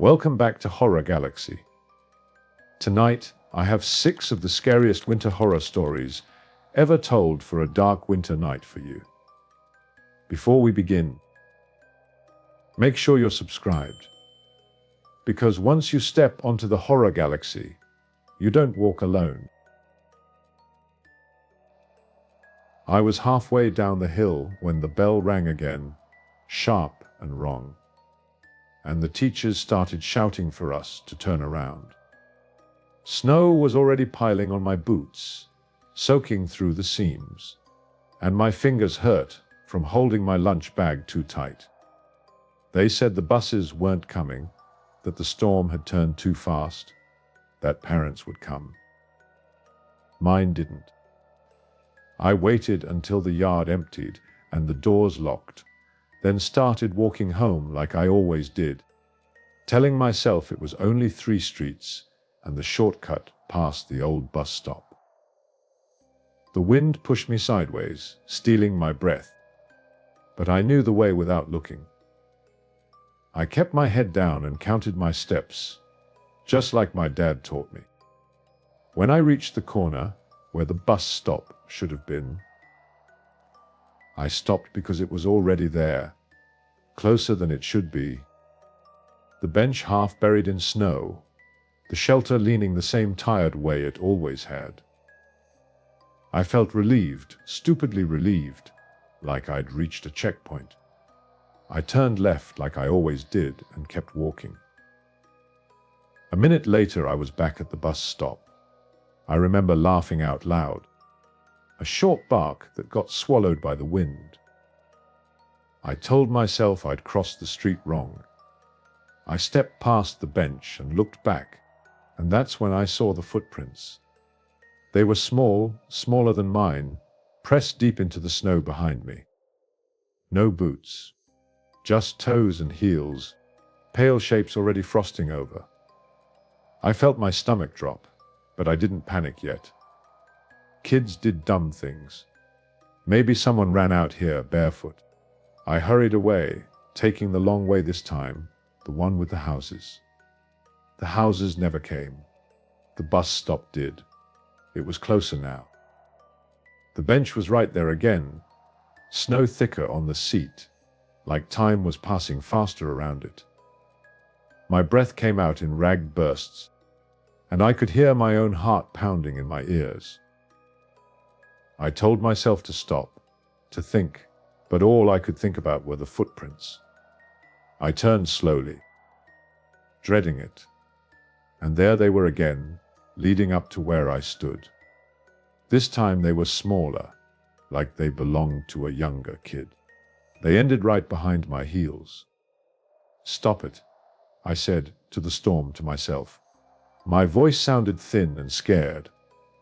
Welcome back to Horror Galaxy. Tonight, I have 6 of the scariest winter horror stories ever told for a dark winter night for you. Before we begin, make sure you're subscribed, because once you step onto the Horror Galaxy, you don't walk alone. I was halfway down the hill when the bell rang again, sharp and wrong, and the teachers started shouting for us to turn around. Snow was already piling on my boots, soaking through the seams, and my fingers hurt from holding my lunch bag too tight. They said the buses weren't coming, that the storm had turned too fast, that parents would come. Mine didn't. I waited until the yard emptied and the doors locked, then started walking home like I always did, telling myself it was only 3 streets and the shortcut past the old bus stop. The wind pushed me sideways, stealing my breath, but I knew the way without looking. I kept my head down and counted my steps, just like my dad taught me. When I reached the corner where the bus stop should have been, I stopped because it was already there, closer than it should be. The bench half buried in snow, the shelter leaning the same tired way it always had. I felt relieved, stupidly relieved, like I'd reached a checkpoint. I turned left like I always did and kept walking. A minute later, I was back at the bus stop. I remember laughing out loud. A short bark that got swallowed by the wind. I told myself I'd crossed the street wrong. I stepped past the bench and looked back, and that's when I saw the footprints. They were small, smaller than mine, pressed deep into the snow behind me. No boots, just toes and heels, pale shapes already frosting over. I felt my stomach drop, but I didn't panic yet. Kids did dumb things. Maybe someone ran out here barefoot. I hurried away, taking the long way this time, the one with the houses. The houses never came. The bus stop did. It was closer now. The bench was right there again, snow thicker on the seat, like time was passing faster around it. My breath came out in ragged bursts, and I could hear my own heart pounding in my ears. I told myself to stop, to think, but all I could think about were the footprints. I turned slowly, dreading it, and there they were again, leading up to where I stood. This time they were smaller, like they belonged to a younger kid. They ended right behind my heels. "Stop it," I said to the storm to myself. My voice sounded thin and scared.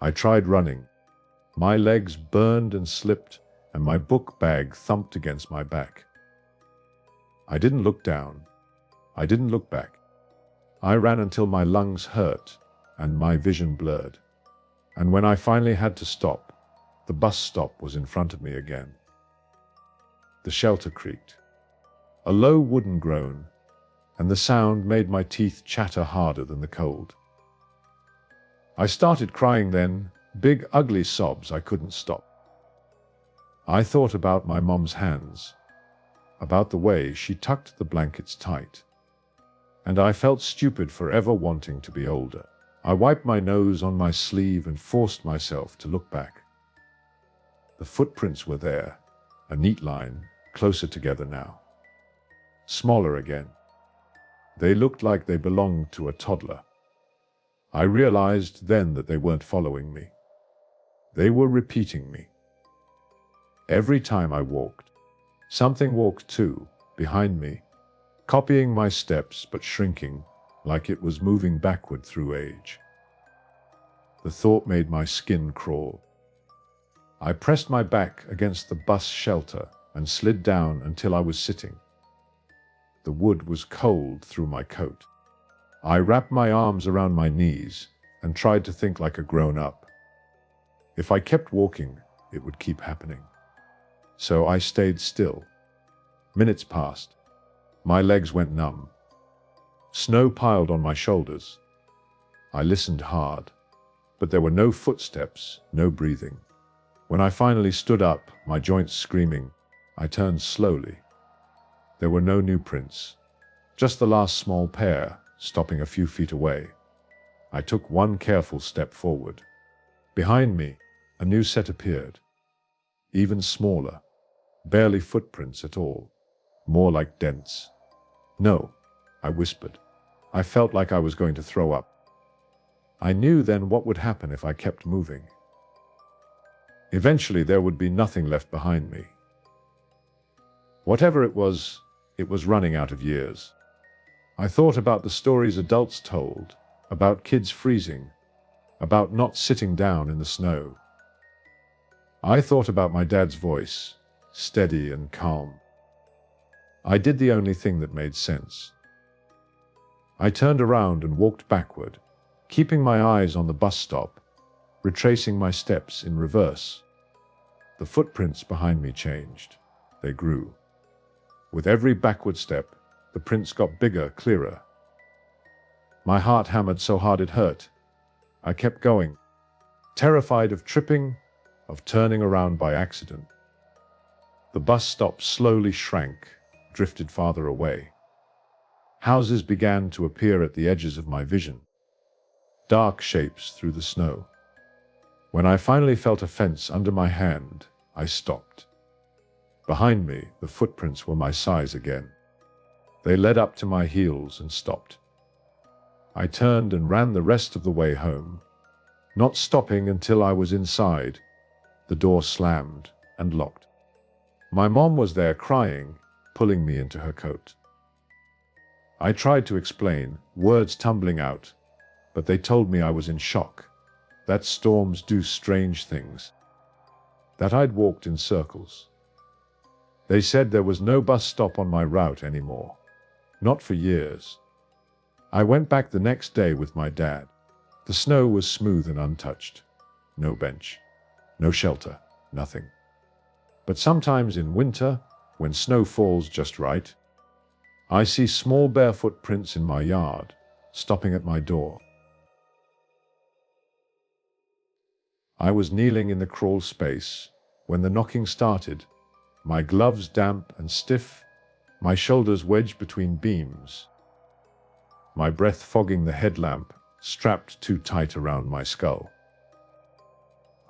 I tried running. My legs burned and slipped, and my book bag thumped against my back. I didn't look down. I didn't look back. I ran until my lungs hurt and my vision blurred. And when I finally had to stop, the bus stop was in front of me again. The shelter creaked. A low wooden groan, and the sound made my teeth chatter harder than the cold. I started crying then, big ugly sobs I couldn't stop. I thought about my mom's hands, about the way she tucked the blankets tight, and I felt stupid for ever wanting to be older. I wiped my nose on my sleeve and forced myself to look back. The footprints were there, a neat line, closer together now. Smaller again. They looked like they belonged to a toddler. I realized then that they weren't following me. They were repeating me. Every time I walked, something walked too, behind me, copying my steps but shrinking, like it was moving backward through age. The thought made my skin crawl. I pressed my back against the bus shelter and slid down until I was sitting. The wood was cold through my coat. I wrapped my arms around my knees and tried to think like a grown-up. If I kept walking, it would keep happening. So I stayed still. Minutes passed. My legs went numb. Snow piled on my shoulders. I listened hard, but there were no footsteps, no breathing. When I finally stood up, my joints screaming, I turned slowly. There were no new prints, just the last small pair, stopping a few feet away. I took one careful step forward. Behind me, a new set appeared. Even smaller, barely footprints at all, more like dents. No, I whispered. I felt like I was going to throw up. I knew then what would happen if I kept moving. Eventually there would be nothing left behind me. Whatever it was running out of years. I thought about the stories adults told, about kids freezing, about not sitting down in the snow. I thought about my dad's voice, steady and calm. I did the only thing that made sense. I turned around and walked backward, keeping my eyes on the bus stop, retracing my steps in reverse. The footprints behind me changed. They grew. With every backward step, the prints got bigger, clearer. My heart hammered so hard it hurt. I kept going, terrified of tripping, of turning around by accident. The bus stop slowly shrank, drifted farther away. Houses began to appear at the edges of my vision, dark shapes through the snow. When I finally felt a fence under my hand, I stopped. Behind me, the footprints were my size again. They led up to my heels and stopped. I turned and ran the rest of the way home, not stopping until I was inside. The door slammed and locked. My mom was there crying, pulling me into her coat. I tried to explain, words tumbling out, but they told me I was in shock, that storms do strange things, that I'd walked in circles. They said there was no bus stop on my route anymore, not for years. I went back the next day with my dad. The snow was smooth and untouched. No bench, no shelter, nothing. But sometimes in winter, when snow falls just right, I see small barefoot prints in my yard, stopping at my door. I was kneeling in the crawl space when the knocking started, my gloves damp and stiff, my shoulders wedged between beams, my breath fogging the headlamp strapped too tight around my skull.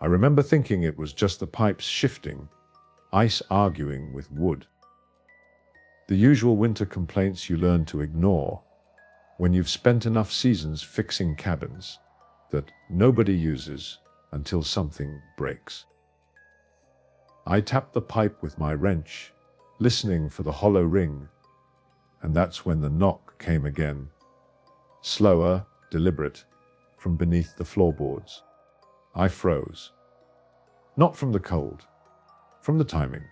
I remember thinking it was just the pipes shifting, ice arguing with wood. The usual winter complaints you learn to ignore when you've spent enough seasons fixing cabins that nobody uses until something breaks. I tapped the pipe with my wrench, listening for the hollow ring, and that's when the knock came again, slower, deliberate, from beneath the floorboards. I froze. Not from the cold, from the timing.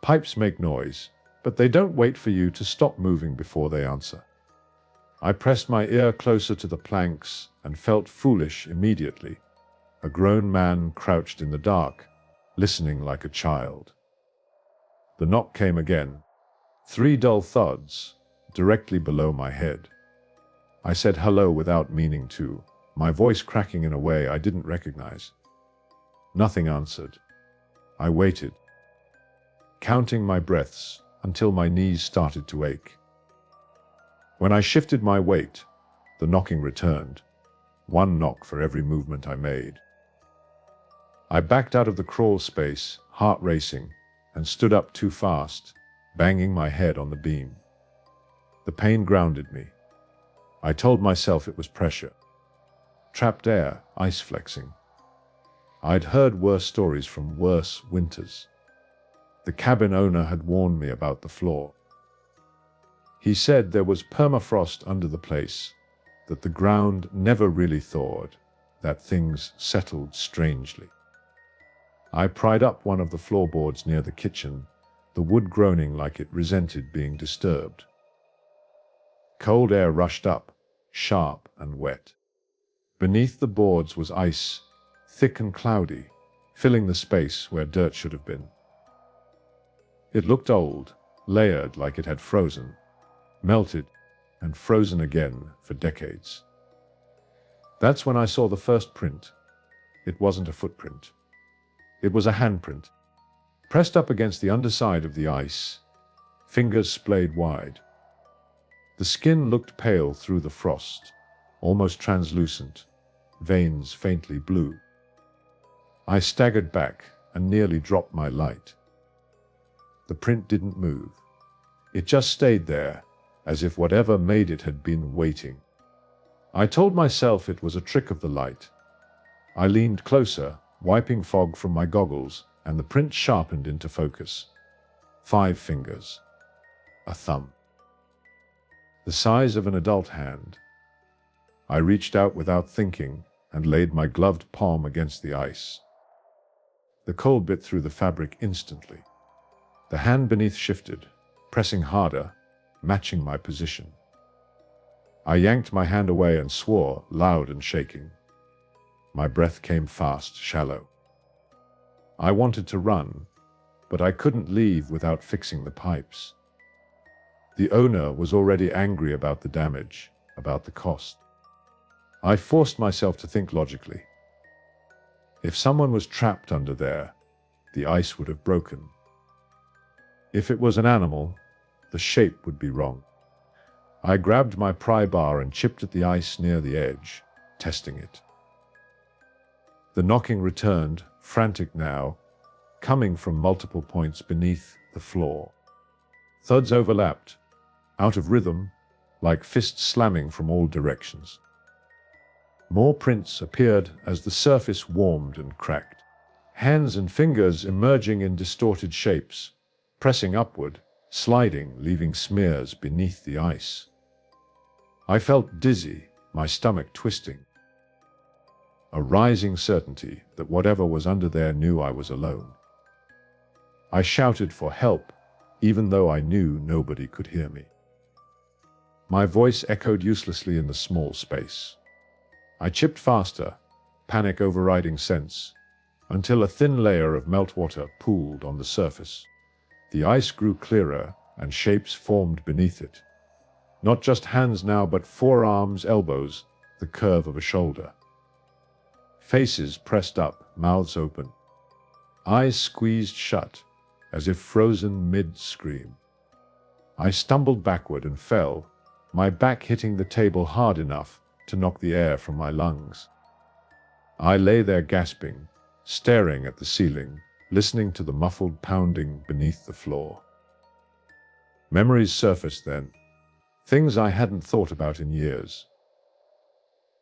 Pipes make noise, but they don't wait for you to stop moving before they answer. I pressed my ear closer to the planks and felt foolish immediately. A grown man crouched in the dark, listening like a child. The knock came again, 3 dull thuds, directly below my head. I said hello without meaning to, my voice cracking in a way I didn't recognize. Nothing answered. I waited, counting my breaths until my knees started to ache. When I shifted my weight, the knocking returned, 1 knock for every movement I made. I backed out of the crawl space, heart racing, and stood up too fast, banging my head on the beam. The pain grounded me. I told myself it was pressure. Trapped air, ice flexing. I'd heard worse stories from worse winters. The cabin owner had warned me about the floor. He said there was permafrost under the place, that the ground never really thawed, that things settled strangely. I pried up one of the floorboards near the kitchen, the wood groaning like it resented being disturbed. Cold air rushed up, sharp and wet. Beneath the boards was ice, thick and cloudy, filling the space where dirt should have been. It looked old, layered like it had frozen, melted, and frozen again for decades. That's when I saw the first print. It wasn't a footprint. It was a handprint, pressed up against the underside of the ice, fingers splayed wide. The skin looked pale through the frost, almost translucent, veins faintly blue. I staggered back and nearly dropped my light. The print didn't move. It just stayed there, as if whatever made it had been waiting. I told myself it was a trick of the light. I leaned closer, wiping fog from my goggles, and the print sharpened into focus. 5 fingers. A thumb. The size of an adult hand. I reached out without thinking and laid my gloved palm against the ice. The cold bit through the fabric instantly. The hand beneath shifted, pressing harder, matching my position. I yanked my hand away and swore, loud and shaking. My breath came fast, shallow. I wanted to run, but I couldn't leave without fixing the pipes. The owner was already angry about the damage, about the cost. I forced myself to think logically. If someone was trapped under there, the ice would have broken. If it was an animal, the shape would be wrong. I grabbed my pry bar and chipped at the ice near the edge, testing it. The knocking returned, frantic now, coming from multiple points beneath the floor. Thuds overlapped, out of rhythm, like fists slamming from all directions. More prints appeared as the surface warmed and cracked, hands and fingers emerging in distorted shapes, pressing upward, sliding, leaving smears beneath the ice. I felt dizzy, my stomach twisting. A rising certainty that whatever was under there knew I was alone. I shouted for help, even though I knew nobody could hear me. My voice echoed uselessly in the small space. I chipped faster, panic overriding sense, until a thin layer of meltwater pooled on the surface. The ice grew clearer and shapes formed beneath it. Not just hands now, but forearms, elbows, the curve of a shoulder. Faces pressed up, mouths open. Eyes squeezed shut, as if frozen mid-scream. I stumbled backward and fell, my back hitting the table hard enough to knock the air from my lungs. I lay there gasping, staring at the ceiling, listening to the muffled pounding beneath the floor. Memories surfaced then, things I hadn't thought about in years.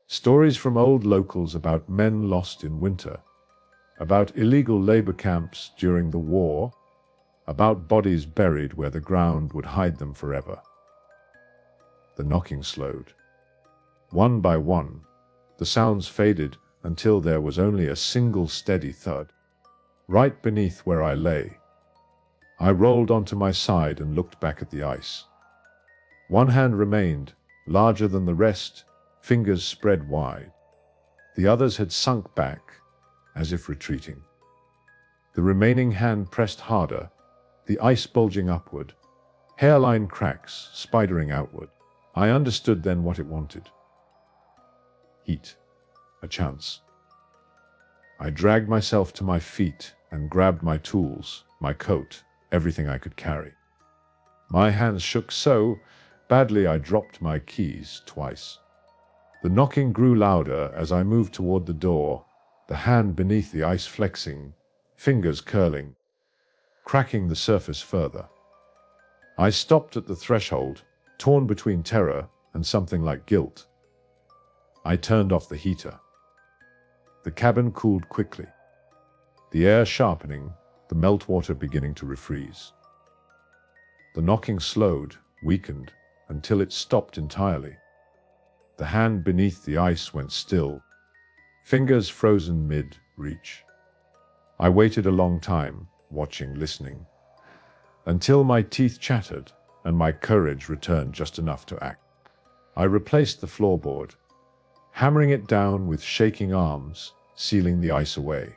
Stories from old locals about men lost in winter, about illegal labor camps during the war, about bodies buried where the ground would hide them forever. The knocking slowed. One by one, the sounds faded until there was only a single steady thud, right beneath where I lay. I rolled onto my side and looked back at the ice. One hand remained, larger than the rest, fingers spread wide. The others had sunk back, as if retreating. The remaining hand pressed harder, the ice bulging upward, hairline cracks spidering outward. I understood then what it wanted. Heat. A chance. I dragged myself to my feet and grabbed my tools, my coat, everything I could carry. My hands shook so badly I dropped my keys twice. The knocking grew louder as I moved toward the door, the hand beneath the ice flexing, fingers curling, cracking the surface further. I stopped at the threshold, torn between terror and something like guilt. I turned off the heater. The cabin cooled quickly, the air sharpening, the meltwater beginning to refreeze. The knocking slowed, weakened, until it stopped entirely. The hand beneath the ice went still, fingers frozen mid-reach. I waited a long time, watching, listening, until my teeth chattered and my courage returned just enough to act. I replaced the floorboard, hammering it down with shaking arms, sealing the ice away.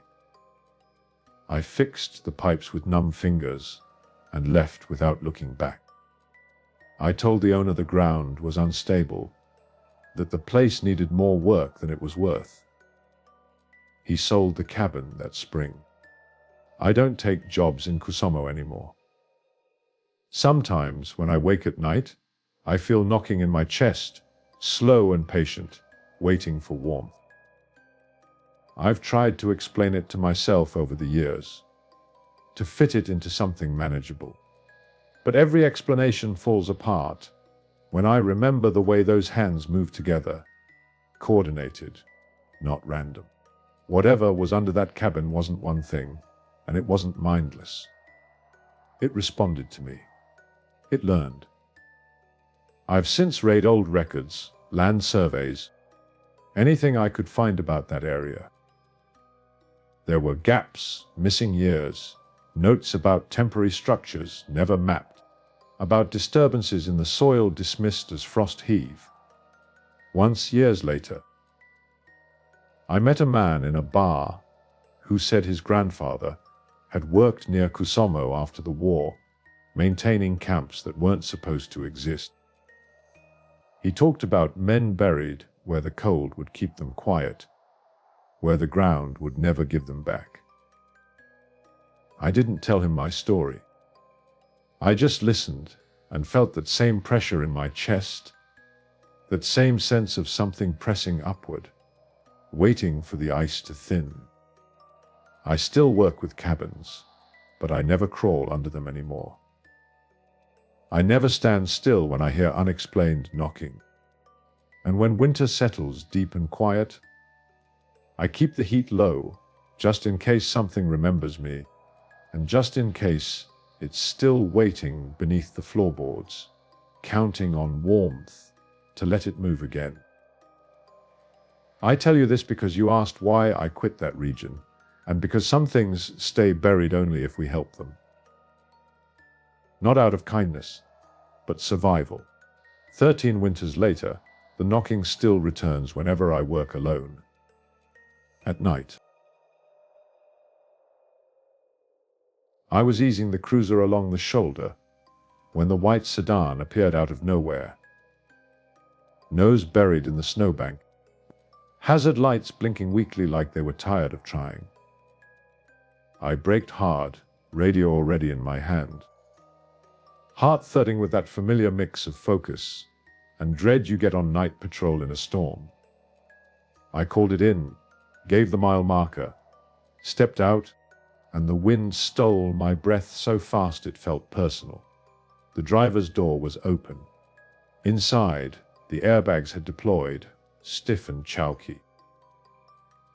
I fixed the pipes with numb fingers and left without looking back. I told the owner the ground was unstable, that the place needed more work than it was worth. He sold the cabin that spring. I don't take jobs in Kusomo anymore. Sometimes, when I wake at night, I feel knocking in my chest, slow and patient, waiting for warmth. I've tried to explain it to myself over the years, to fit it into something manageable. But every explanation falls apart when I remember the way those hands moved together, coordinated, not random. Whatever was under that cabin wasn't one thing, and it wasn't mindless. It responded to me. It learned. I've since read old records, land surveys, anything I could find about that area. There were gaps, missing years, notes about temporary structures never mapped, about disturbances in the soil dismissed as frost heave. Once, years later, I met a man in a bar who said his grandfather had worked near Kusomo after the war, maintaining camps that weren't supposed to exist. He talked about men buried where the cold would keep them quiet, where the ground would never give them back. I didn't tell him my story. I just listened and felt that same pressure in my chest, that same sense of something pressing upward, waiting for the ice to thin. I still work with cabins, but I never crawl under them anymore. I never stand still when I hear unexplained knocking. And when winter settles deep and quiet, I keep the heat low, just in case something remembers me, and just in case it's still waiting beneath the floorboards, counting on warmth to let it move again. I tell you this because you asked why I quit that region, and because some things stay buried only if we help them. Not out of kindness, but survival. 13 winters later, the knocking still returns whenever I work alone. At night. I was easing the cruiser along the shoulder when the white sedan appeared out of nowhere. Nose buried in the snowbank. Hazard lights blinking weakly like they were tired of trying. I braked hard, radio already in my hand. Heart thudding with that familiar mix of focus and dread you get on night patrol in a storm. I called it in, gave the mile marker, stepped out, and the wind stole my breath so fast it felt personal. The driver's door was open. Inside, the airbags had deployed, stiff and chalky.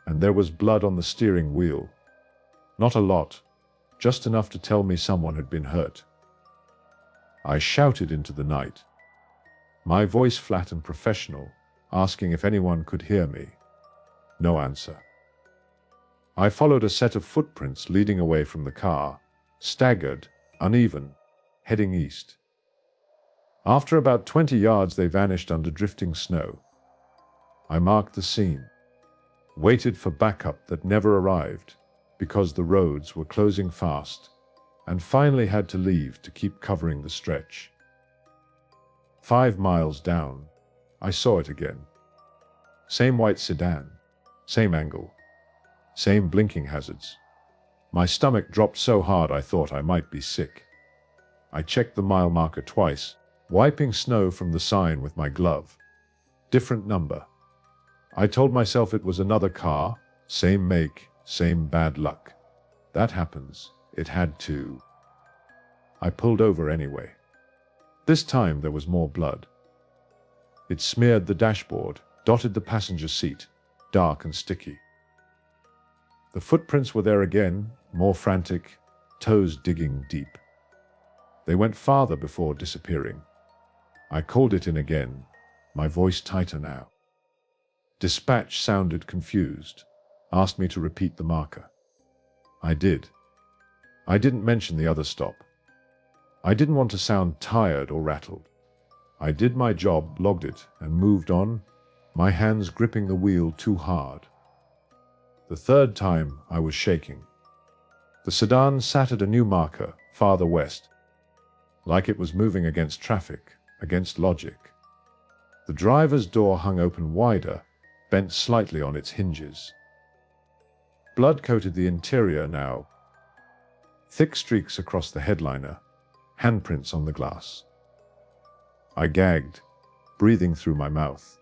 And there was blood on the steering wheel. Not a lot, just enough to tell me someone had been hurt. I shouted into the night, my voice flat and professional, asking if anyone could hear me. No answer. I followed a set of footprints leading away from the car, staggered, uneven, heading east. After about 20 yards, they vanished under drifting snow. I marked the scene, waited for backup that never arrived because the roads were closing fast, and finally had to leave to keep covering the stretch. 5 miles down, I saw it again. Same white sedan, same angle, same blinking hazards. My stomach dropped so hard I thought I might be sick. I checked the mile marker twice, wiping snow from the sign with my glove. Different number. I told myself it was another car, same make, same bad luck. That happens. It had to. I pulled over anyway. This time there was more blood. It smeared the dashboard, dotted the passenger seat, dark and sticky. The footprints were there again, more frantic, toes digging deep. They went farther before disappearing. I called it in again, my voice tighter now. Dispatch sounded confused, asked me to repeat the marker. I did. I didn't mention the other stop. I didn't want to sound tired or rattled. I did my job, logged it, and moved on, my hands gripping the wheel too hard. The third time I was shaking. The sedan sat at a new marker, farther west, like it was moving against traffic, against logic. The driver's door hung open wider, bent slightly on its hinges. Blood coated the interior now. Thick streaks across the headliner, handprints on the glass. I gagged, breathing through my mouth.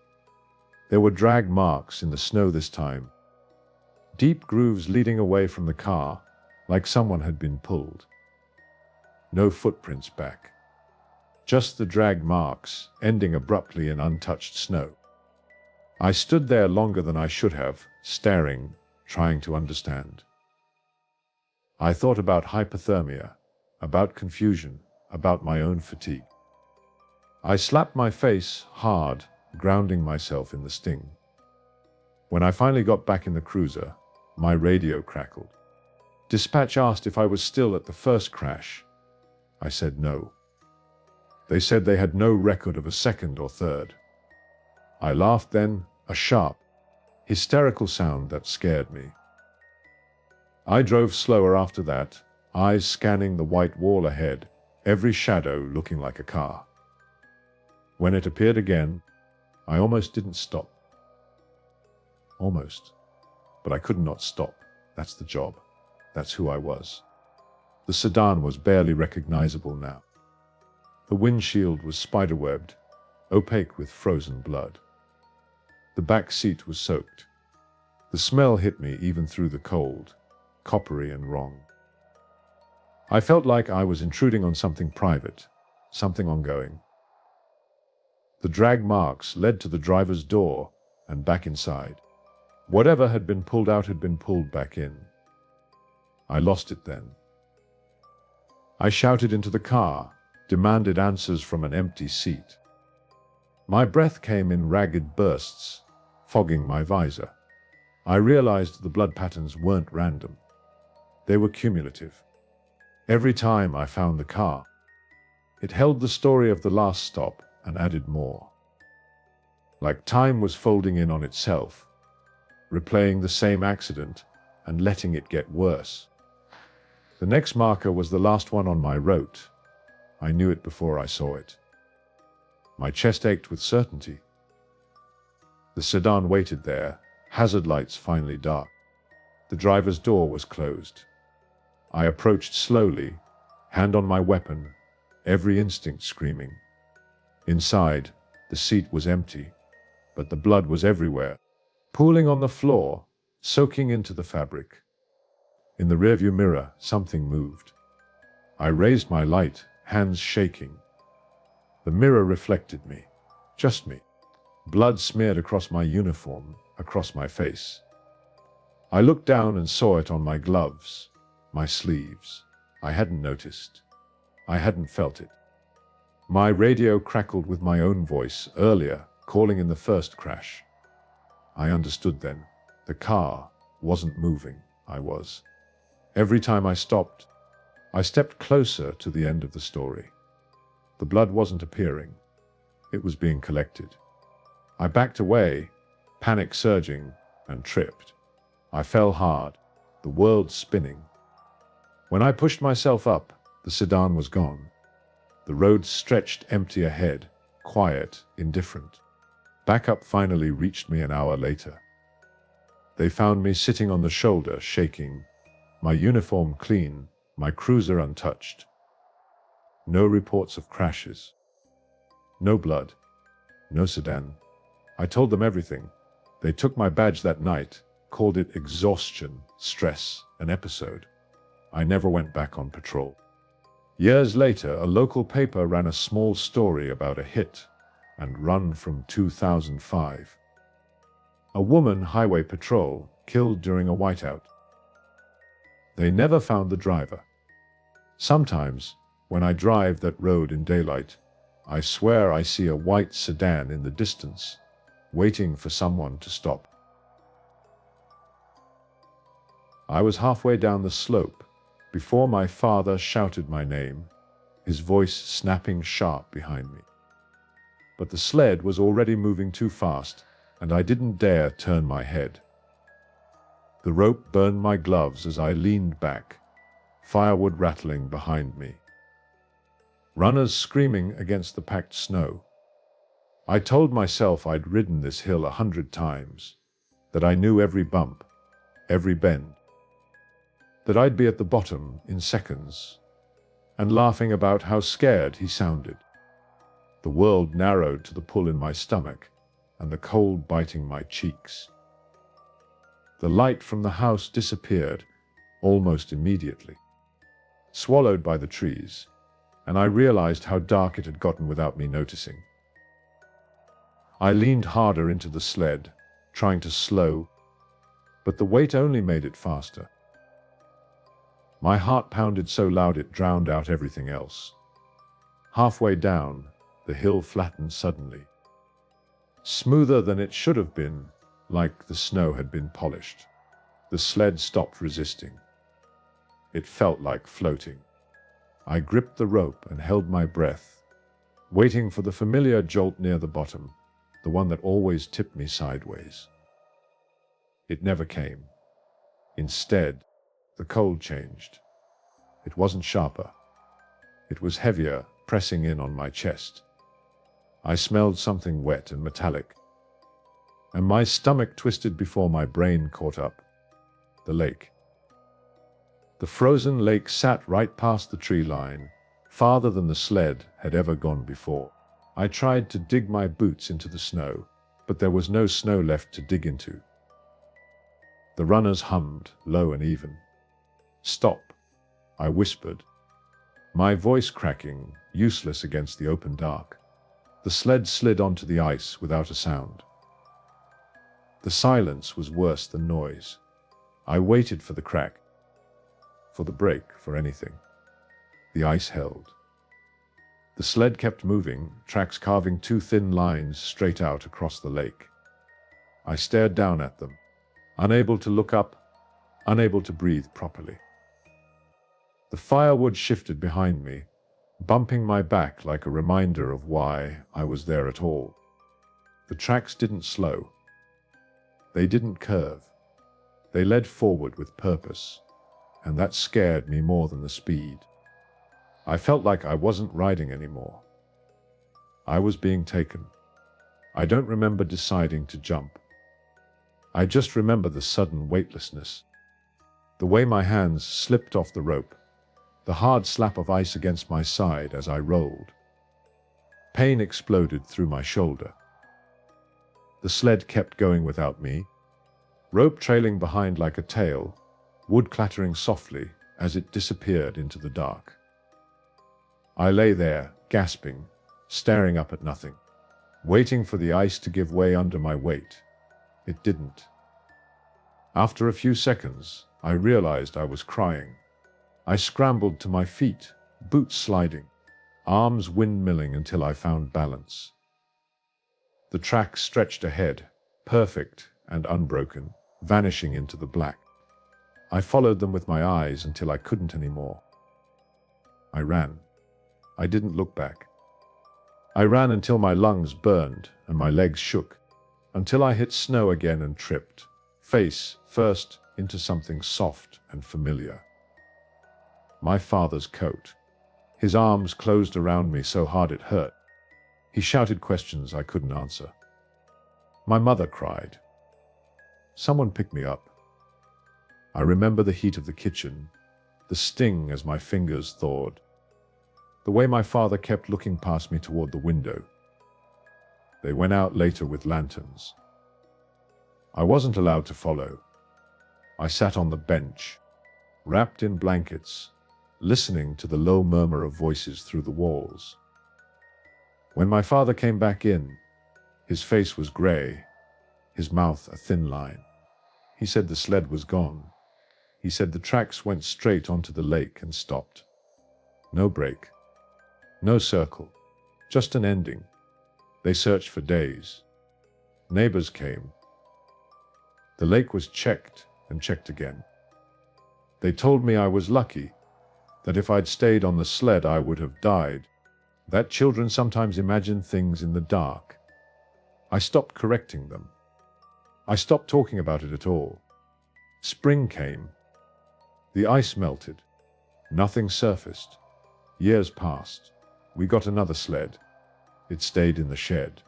There were drag marks in the snow this time. Deep grooves leading away from the car, like someone had been pulled. No footprints back. Just the drag marks, ending abruptly in untouched snow. I stood there longer than I should have, staring, trying to understand. I thought about hypothermia, about confusion, about my own fatigue. I slapped my face hard, grounding myself in the sting. When I finally got back in the cruiser, my radio crackled. Dispatch asked if I was still at the first crash. I said no. They said they had no record of a second or third. I laughed then, a sharp, hysterical sound that scared me. I drove slower after that, eyes scanning the white wall ahead, every shadow looking like a car. When it appeared again, I almost didn't stop. Almost. But I could not stop. That's the job. That's who I was. The sedan was barely recognizable now. The windshield was spiderwebbed, opaque with frozen blood. The back seat was soaked. The smell hit me even through the cold, coppery and wrong. I felt like I was intruding on something private, something ongoing. The drag marks led to the driver's door and back inside. Whatever had been pulled out had been pulled back in. I lost it then. I shouted into the car, demanded answers from an empty seat. My breath came in ragged bursts, fogging my visor. I realized the blood patterns weren't random. They were cumulative. Every time I found the car, it held the story of the last stop and added more. Like time was folding in on itself, replaying the same accident and letting it get worse. The next marker was the last one on my route. I knew it before I saw it. My chest ached with certainty. The sedan waited there, hazard lights finally dark. The driver's door was closed. I approached slowly, hand on my weapon, every instinct screaming. Inside, the seat was empty, but the blood was everywhere, pooling on the floor, soaking into the fabric. In the rearview mirror, something moved. I raised my light, hands shaking. The mirror reflected me, just me. Blood smeared across my uniform, across my face. I looked down and saw it on my gloves, my sleeves. I hadn't noticed. I hadn't felt it. My radio crackled with my own voice earlier, calling in the first crash. I understood then. The car wasn't moving. I was. Every time I stopped, I stepped closer to the end of the story. The blood wasn't appearing. It was being collected. I backed away, panic surging, and tripped. I fell hard, the world spinning. When I pushed myself up, the sedan was gone. The road stretched empty ahead, quiet, indifferent. Backup finally reached me an hour later. They found me sitting on the shoulder, shaking, my uniform clean, my cruiser untouched. No reports of crashes. No blood. No sedan. I told them everything. They took my badge that night, called it exhaustion, stress, an episode. I never went back on patrol. Years later, a local paper ran a small story about a hit and run from 2005. A woman highway patrol killed during a whiteout. They never found the driver. Sometimes, when I drive that road in daylight, I swear I see a white sedan in the distance, waiting for someone to stop. I was halfway down the slope before my father shouted my name, his voice snapping sharp behind me. But the sled was already moving too fast, and I didn't dare turn my head. The rope burned my gloves as I leaned back, firewood rattling behind me. runners screaming against the packed snow. I told myself I'd ridden this hill 100 times, that I knew every bump, every bend, that I'd be at the bottom in seconds, and laughing about how scared he sounded. The world narrowed to the pull in my stomach and the cold biting my cheeks. The light from the house disappeared almost immediately, swallowed by the trees, and I realized how dark it had gotten without me noticing. I leaned harder into the sled, trying to slow, but the weight only made it faster. My heart pounded so loud it drowned out everything else. Halfway down, the hill flattened suddenly, smoother than it should have been, like the snow had been polished. The sled stopped resisting. It felt like floating. I gripped the rope and held my breath, waiting for the familiar jolt near the bottom, the one that always tipped me sideways. It never came. Instead, the cold changed. It wasn't sharper. It was heavier, pressing in on my chest. I smelled something wet and metallic, and my stomach twisted before my brain caught up. The lake. The frozen lake sat right past the tree line, farther than the sled had ever gone before. I tried to dig my boots into the snow, but there was no snow left to dig into. The runners hummed, low and even. "Stop," I whispered, my voice cracking, useless against the open dark. The sled slid onto the ice without a sound. The silence was worse than noise. I waited for the crack, for the break, for anything. The ice held. The sled kept moving, tracks carving two thin lines straight out across the lake. I stared down at them, unable to look up, unable to breathe properly. The firewood shifted behind me, bumping my back like a reminder of why I was there at all. The tracks didn't slow. They didn't curve. They led forward with purpose, and that scared me more than the speed. I felt like I wasn't riding anymore. I was being taken. I don't remember deciding to jump. I just remember the sudden weightlessness, the way my hands slipped off the rope, the hard slap of ice against my side as I rolled. Pain exploded through my shoulder. The sled kept going without me, rope trailing behind like a tail, wood clattering softly as it disappeared into the dark. I lay there, gasping, staring up at nothing, waiting for the ice to give way under my weight. It didn't. After a few seconds, I realized I was crying. I scrambled to my feet, boots sliding, arms windmilling until I found balance. The track stretched ahead, perfect and unbroken, vanishing into the black. I followed them with my eyes until I couldn't anymore. I ran. I didn't look back. I ran until my lungs burned and my legs shook, until I hit snow again and tripped, face first, into something soft and familiar. My father's coat. His arms closed around me so hard it hurt. He shouted questions I couldn't answer. My mother cried. Someone picked me up. I remember the heat of the kitchen, the sting as my fingers thawed, the way my father kept looking past me toward the window. They went out later with lanterns. I wasn't allowed to follow. I sat on the bench, wrapped in blankets, listening to the low murmur of voices through the walls. When my father came back in, his face was gray, his mouth a thin line. He said the sled was gone. He said the tracks went straight onto the lake and stopped. No break. No circle. Just an ending. They searched for days. Neighbors came. The lake was checked and checked again. They told me I was lucky, that if I'd stayed on the sled I would have died, that children sometimes imagine things in the dark. I stopped correcting them. I stopped talking about it at all. Spring came. The ice melted. Nothing surfaced. Years passed. We got another sled. It stayed in the shed.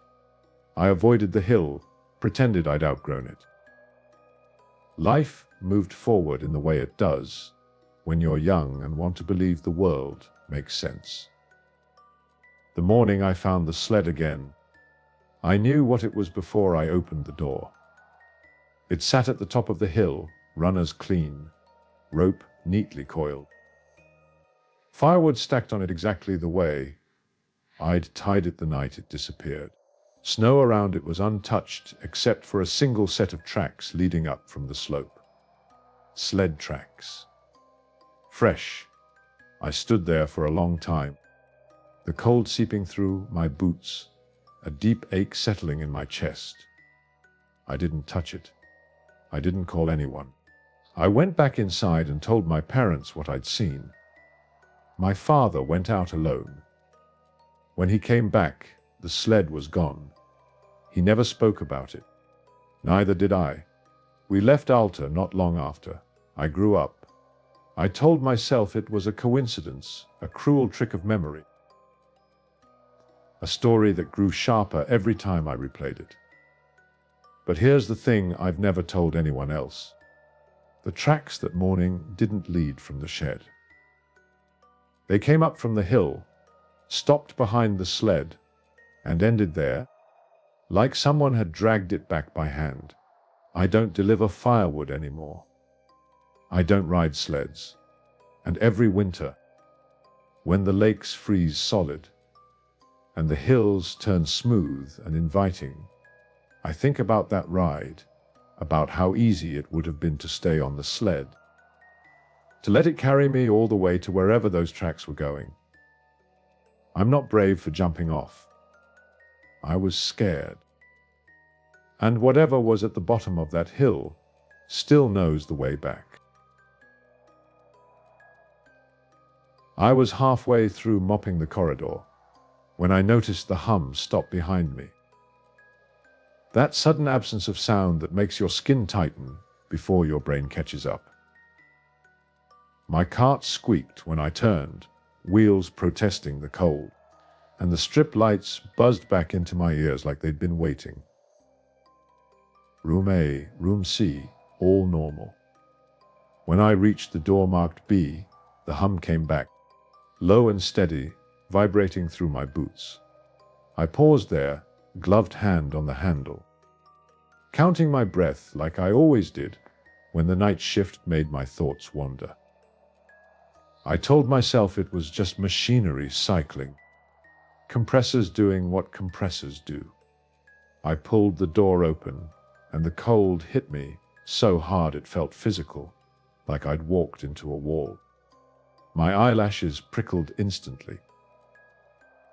I avoided the hill, pretended I'd outgrown it. Life moved forward in the way it does when you're young and want to believe the world makes sense. The morning I found the sled again, I knew what it was before I opened the door. It sat at the top of the hill, runners clean, rope neatly coiled. Firewood stacked on it exactly the way I'd tied it the night it disappeared. Snow around it was untouched except for a single set of tracks leading up from the slope. Sled tracks. Fresh. I stood there for a long time, the cold seeping through my boots, a deep ache settling in my chest. I didn't touch it. I didn't call anyone. I went back inside and told my parents what I'd seen. My father went out alone. When he came back, the sled was gone. He never spoke about it. Neither did I. We left Alta not long after. I grew up. I told myself it was a coincidence, a cruel trick of memory. A story that grew sharper every time I replayed it. But here's the thing I've never told anyone else. The tracks that morning didn't lead from the shed. They came up from the hill, stopped behind the sled, and ended there, like someone had dragged it back by hand. I don't deliver firewood anymore. I don't ride sleds. And every winter, when the lakes freeze solid, and the hills turn smooth and inviting, I think about that ride, about how easy it would have been to stay on the sled, to let it carry me all the way to wherever those tracks were going. I'm not brave for jumping off. I was scared. And whatever was at the bottom of that hill still knows the way back. I was halfway through mopping the corridor when I noticed the hum stop behind me. That sudden absence of sound that makes your skin tighten before your brain catches up. My cart squeaked when I turned, wheels protesting the cold, and the strip lights buzzed back into my ears like they'd been waiting. Room A, Room C, all normal. When I reached the door marked B, the hum came back, low and steady, vibrating through my boots. I paused there, gloved hand on the handle, counting my breath like I always did when the night shift made my thoughts wander. I told myself it was just machinery cycling, compressors doing what compressors do. I pulled the door open, and the cold hit me so hard it felt physical, like I'd walked into a wall. My eyelashes prickled instantly.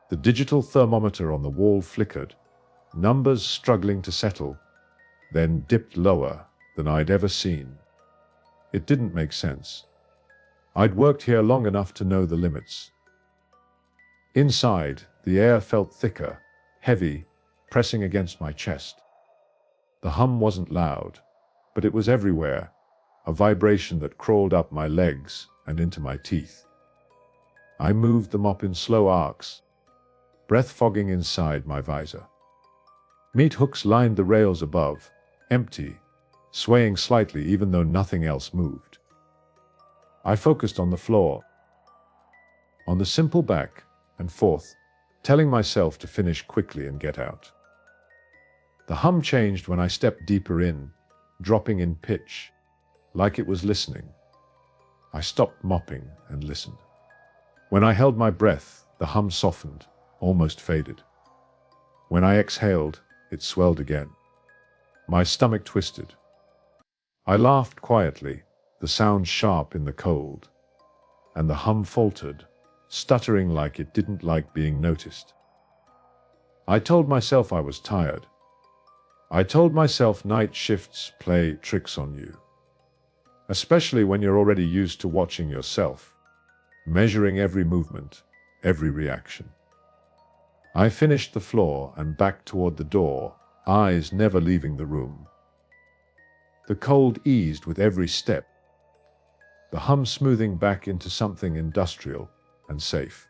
The digital thermometer on the wall flickered, numbers struggling to settle, then dipped lower than I'd ever seen. It didn't make sense. I'd worked here long enough to know the limits. Inside, the air felt thicker, heavy, pressing against my chest. The hum wasn't loud, but it was everywhere, a vibration that crawled up my legs and into my teeth. I moved the mop in slow arcs, breath fogging inside my visor. Meat hooks lined the rails above, empty, swaying slightly even though nothing else moved. I focused on the floor, on the simple back and forth, telling myself to finish quickly and get out. The hum changed when I stepped deeper in, dropping in pitch, like it was listening. I stopped mopping and listened. When I held my breath, the hum softened, almost faded. When I exhaled, it swelled again. My stomach twisted. I laughed quietly, the sound sharp in the cold, and the hum faltered, stuttering like it didn't like being noticed. I told myself I was tired. I told myself night shifts play tricks on you, especially when you're already used to watching yourself, measuring every movement, every reaction. I finished the floor and backed toward the door, eyes never leaving the room. The cold eased with every step, the hum smoothing back into something industrial and safe.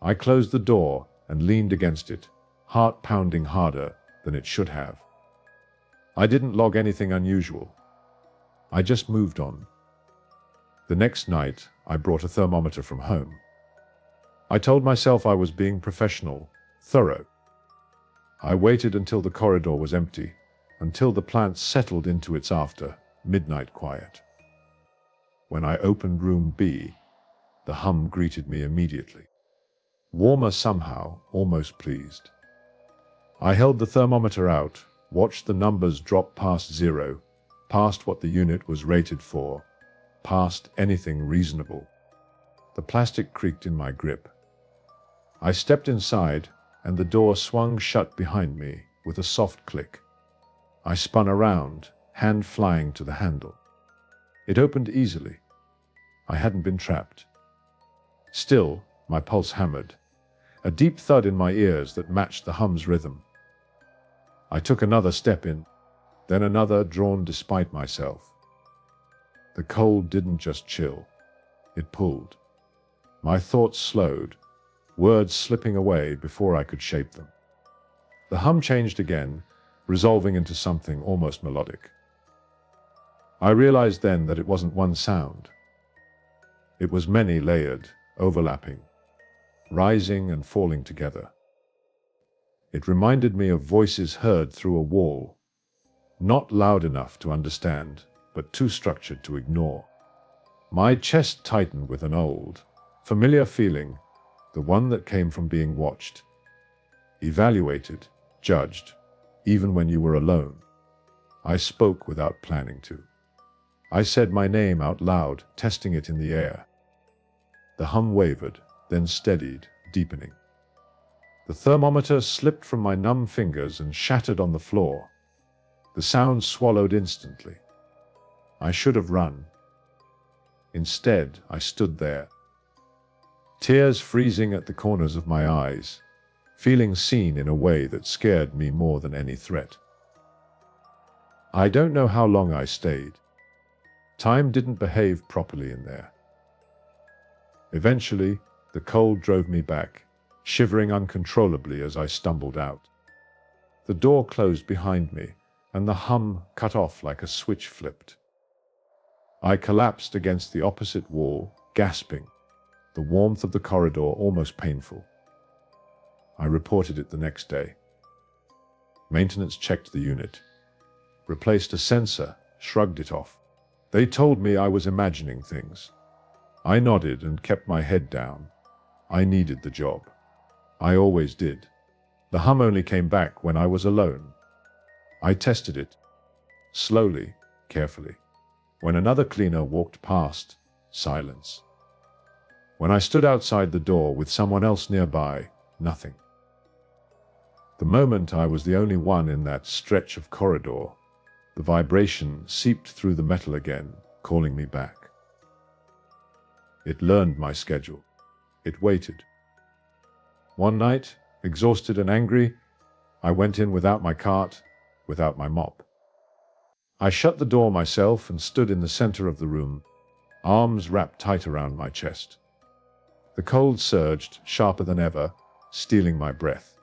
I closed the door and leaned against it, heart pounding harder than it should have. I didn't log anything unusual. I just moved on. The next night, I brought a thermometer from home. I told myself I was being professional, thorough. I waited until the corridor was empty, until the plant settled into its after midnight quiet. When I opened room B, the hum greeted me immediately. Warmer somehow, almost pleased. I held the thermometer out, watched the numbers drop past 0, past what the unit was rated for, past anything reasonable. The plastic creaked in my grip. I stepped inside, and the door swung shut behind me with a soft click. I spun around, hand flying to the handle. It opened easily. I hadn't been trapped. Still, my pulse hammered, a deep thud in my ears that matched the hum's rhythm. I took another step in, then another, drawn despite myself. The cold didn't just chill, it pulled. My thoughts slowed, words slipping away before I could shape them. The hum changed again, resolving into something almost melodic. I realized then that it wasn't one sound. It was many layered, overlapping, rising and falling together. It reminded me of voices heard through a wall, not loud enough to understand, but too structured to ignore. My chest tightened with an old, familiar feeling, the one that came from being watched, evaluated, judged, even when you were alone. I spoke without planning to. I said my name out loud, testing it in the air. The hum wavered, then steadied, deepening. The thermometer slipped from my numb fingers and shattered on the floor. The sound swallowed instantly. I should have run. Instead, I stood there, tears freezing at the corners of my eyes, feeling seen in a way that scared me more than any threat. I don't know how long I stayed. Time didn't behave properly in there. Eventually, the cold drove me back, shivering uncontrollably as I stumbled out. The door closed behind me, and the hum cut off like a switch flipped. I collapsed against the opposite wall, gasping, the warmth of the corridor almost painful. I reported it the next day. Maintenance checked the unit, replaced a sensor, shrugged it off. They told me I was imagining things. I nodded and kept my head down. I needed the job. I always did. The hum only came back when I was alone. I tested it, slowly, carefully. When another cleaner walked past, silence. When I stood outside the door with someone else nearby, nothing. The moment I was the only one in that stretch of corridor, the vibration seeped through the metal again, calling me back. It learned my schedule. It waited. One night, exhausted and angry, I went in without my cart, without my mop. I shut the door myself and stood in the center of the room, arms wrapped tight around my chest. The cold surged, sharper than ever, stealing my breath.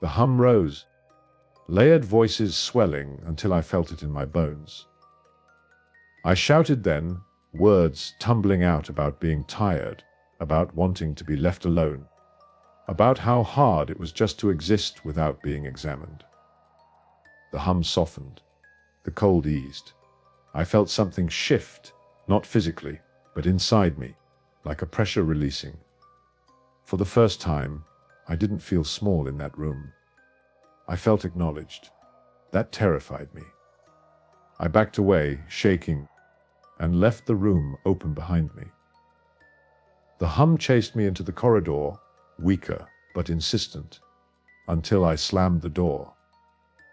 The hum rose, layered voices swelling until I felt it in my bones. I shouted then, words tumbling out about being tired, about wanting to be left alone, about how hard it was just to exist without being examined. The hum softened. The cold eased. I felt something shift, not physically, but inside me, like a pressure releasing. For the first time, I didn't feel small in that room. I felt acknowledged. That terrified me. I backed away, shaking, and left the room open behind me. The hum chased me into the corridor, weaker but insistent, until I slammed the door.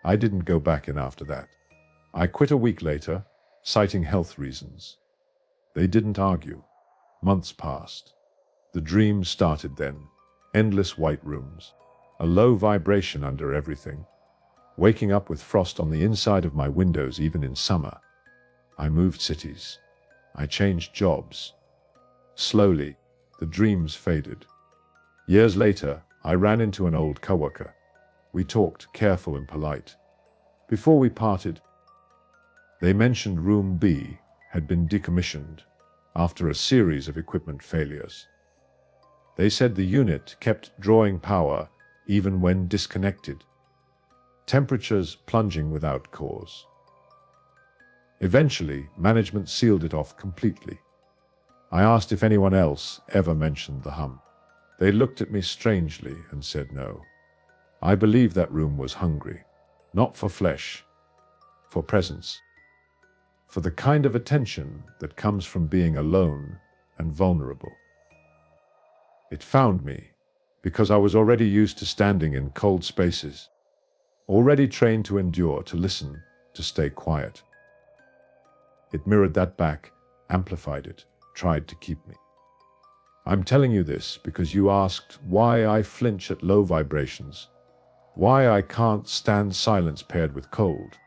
I didn't go back in after that. I quit a week later, citing health reasons. They didn't argue. Months passed. The dreams started then. Endless white rooms. A low vibration under everything. Waking up with frost on the inside of my windows even in summer. I moved cities. I changed jobs. Slowly, the dreams faded. Years later, I ran into an old coworker. We talked, careful and polite. Before we parted, they mentioned Room B had been decommissioned after a series of equipment failures. They said the unit kept drawing power even when disconnected, temperatures plunging without cause. Eventually, management sealed it off completely. I asked if anyone else ever mentioned the hum. They looked at me strangely and said no. I believe that room was hungry, not for flesh, for presence, for the kind of attention that comes from being alone and vulnerable. It found me because I was already used to standing in cold spaces, already trained to endure, to listen, to stay quiet. It mirrored that back, amplified it, tried to keep me. I'm telling you this because you asked why I flinch at low vibrations, why I can't stand silence paired with cold.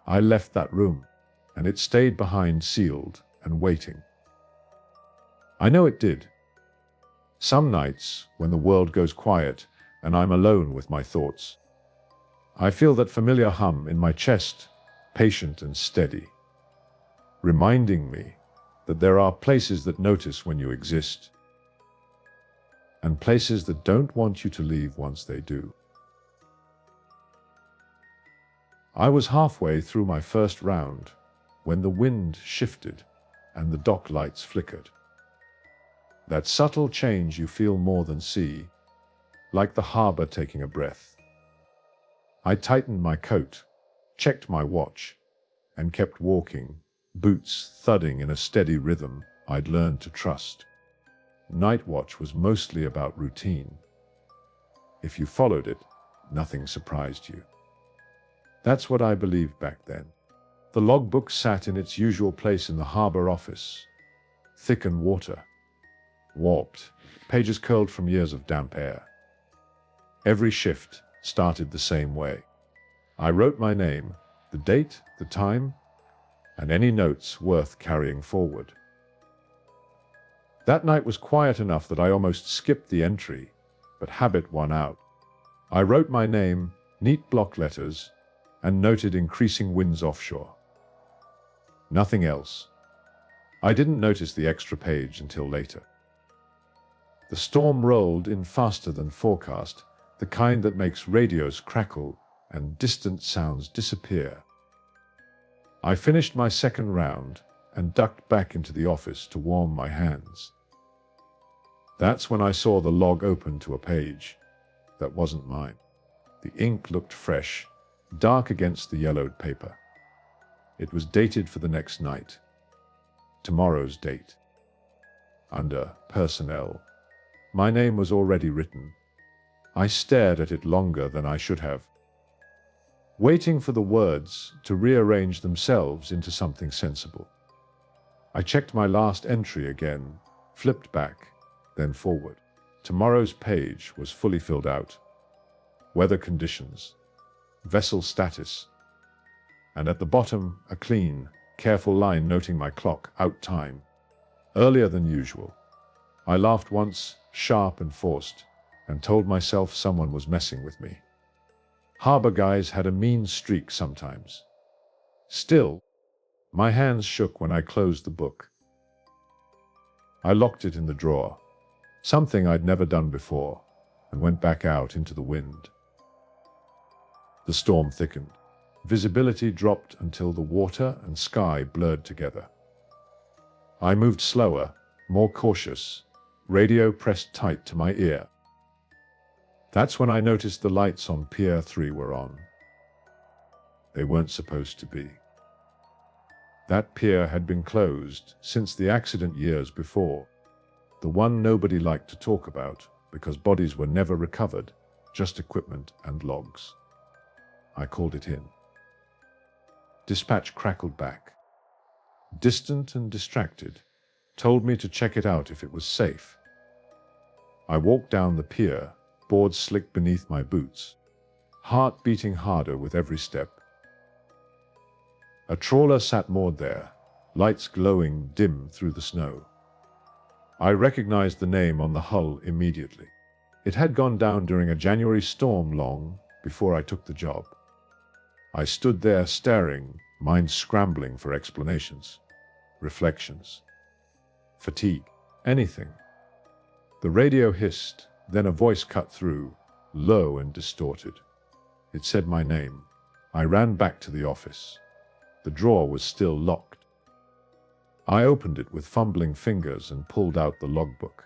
I left that room, and it stayed behind, sealed and waiting. I know it did. Some nights, when the world goes quiet and I'm alone with my thoughts, I feel that familiar hum in my chest, patient and steady, reminding me that there are places that notice when you exist, and places that don't want you to leave once they do. I was halfway through my first round when the wind shifted and the dock lights flickered. That subtle change you feel more than see, like the harbor taking a breath. I tightened my coat, checked my watch, and kept walking, boots thudding in a steady rhythm I'd learned to trust. Night watch was mostly about routine. If you followed it, nothing surprised you. That's what I believed back then. The logbook sat in its usual place in the harbor office, thick and water, warped, pages curled from years of damp air. Every shift started the same way. I wrote my name, the date, the time, and any notes worth carrying forward. That night was quiet enough that I almost skipped the entry, but habit won out. I wrote my name, neat block letters, and noted increasing winds offshore. Nothing else. I didn't notice the extra page until later. The storm rolled in faster than forecast, the kind that makes radios crackle and distant sounds disappear. I finished my second round and ducked back into the office to warm my hands. That's when I saw the log open to a page that wasn't mine. The ink looked fresh, dark against the yellowed paper. It was dated for the next night. Tomorrow's date. Under personnel, my name was already written. I stared at it longer than I should have, waiting for the words to rearrange themselves into something sensible. I checked my last entry again, flipped back, then forward. Tomorrow's page was fully filled out. Weather conditions, vessel status, and at the bottom a clean, careful line noting my clock out time, earlier than usual. I laughed once, sharp and forced, and told myself someone was messing with me. Harbor guys had a mean streak sometimes. Still, my hands shook when I closed the book. I locked it in the drawer, something I'd never done before, and went back out into the wind. The storm thickened. Visibility dropped until the water and sky blurred together. I moved slower, more cautious, radio pressed tight to my ear. That's when I noticed the lights on Pier 3 were on. They weren't supposed to be. That pier had been closed since the accident years before, the one nobody liked to talk about because bodies were never recovered, just equipment and logs. I called it in. Dispatch crackled back, distant and distracted, told me to check it out if it was safe. I walked down the pier, boards slick beneath my boots, heart beating harder with every step. A trawler sat moored there, lights glowing dim through the snow. I recognized the name on the hull immediately. It had gone down during a January storm long before I took the job. I stood there staring, mind scrambling for explanations, reflections, fatigue, anything. The radio hissed, then a voice cut through, low and distorted. It said my name. I ran back to the office. The drawer was still locked. I opened it with fumbling fingers and pulled out the logbook.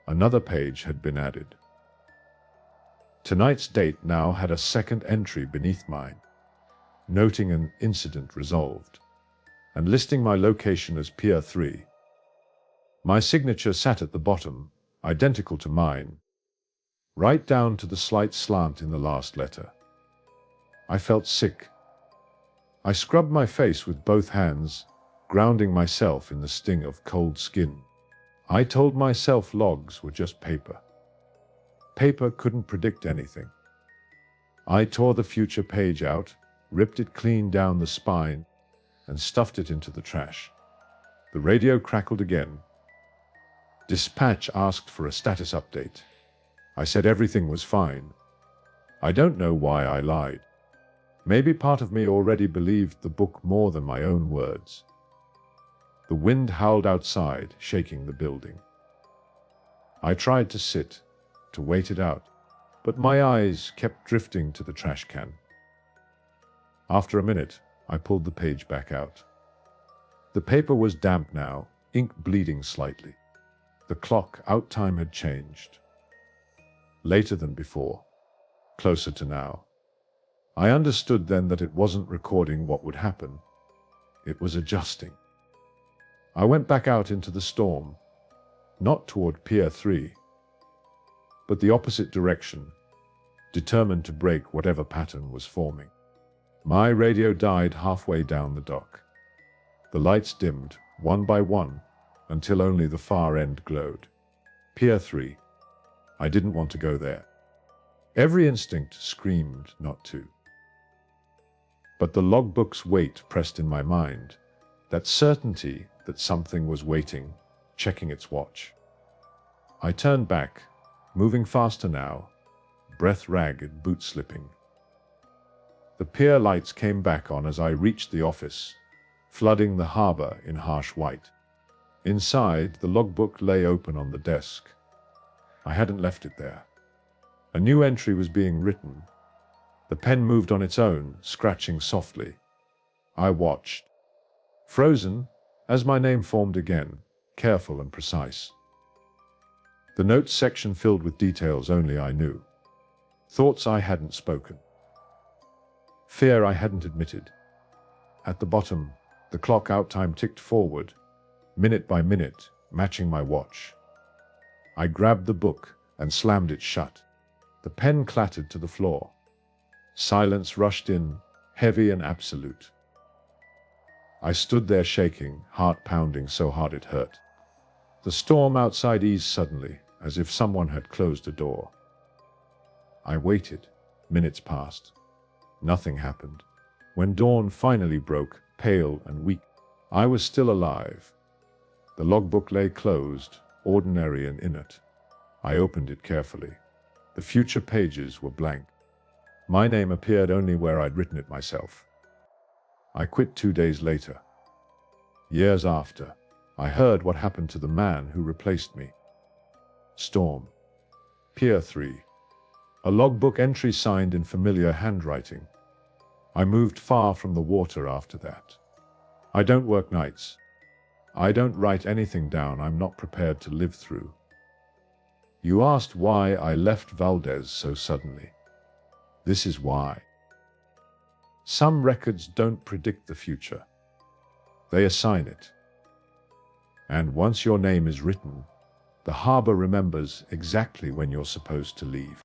Another page had been added. Tonight's date now had a second entry beneath mine, noting an incident resolved, and listing my location as Pier 3. My signature sat at the bottom, identical to mine, right down to the slight slant in the last letter. I felt sick. I scrubbed my face with both hands, grounding myself in the sting of cold skin. I told myself logs were just paper. Paper couldn't predict anything. I tore the future page out, ripped it clean down the spine, and stuffed it into the trash. The radio crackled again. Dispatch asked for a status update. I said everything was fine. I don't know why I lied. Maybe part of me already believed the book more than my own words. The wind howled outside, shaking the building. I tried to sit, to wait it out, but my eyes kept drifting to the trash can. After a minute, I pulled the page back out. The paper was damp now, ink bleeding slightly. The clock out time had changed. Later than before, closer to now. I understood then that it wasn't recording what would happen. It was adjusting. I went back out into the storm, not toward Pier 3, but the opposite direction, determined to break whatever pattern was forming. My radio died halfway down the dock. The lights dimmed, one by one, until only the far end glowed. Pier 3. I didn't want to go there. Every instinct screamed not to. But the logbook's weight pressed in my mind, that certainty that something was waiting, checking its watch. I turned back, moving faster now, breath ragged, boot slipping. The pier lights came back on as I reached the office, flooding the harbor in harsh white. Inside, the logbook lay open on the desk. I hadn't left it there. A new entry was being written. The pen moved on its own, scratching softly. I watched, frozen, as my name formed again, careful and precise. The notes section filled with details only I knew. Thoughts I hadn't spoken. Fear I hadn't admitted. At the bottom, the clock out time ticked forward, minute by minute, matching my watch. I grabbed the book and slammed it shut. The pen clattered to the floor. Silence rushed in, heavy and absolute. I stood there shaking, heart pounding so hard it hurt. The storm outside eased suddenly, as if someone had closed a door. I waited. Minutes passed. Nothing happened. When dawn finally broke, pale and weak, I was still alive. The logbook lay closed, ordinary and inert. I opened it carefully. The future pages were blank. My name appeared only where I'd written it myself. I quit 2 days later. Years after, I heard what happened to the man who replaced me. Storm. Pier 3. A logbook entry signed in familiar handwriting. I moved far from the water after that. I don't work nights. I don't write anything down I'm not prepared to live through. You asked why I left Valdez so suddenly. This is why. Some records don't predict the future. They assign it. And once your name is written, the harbor remembers exactly when you're supposed to leave.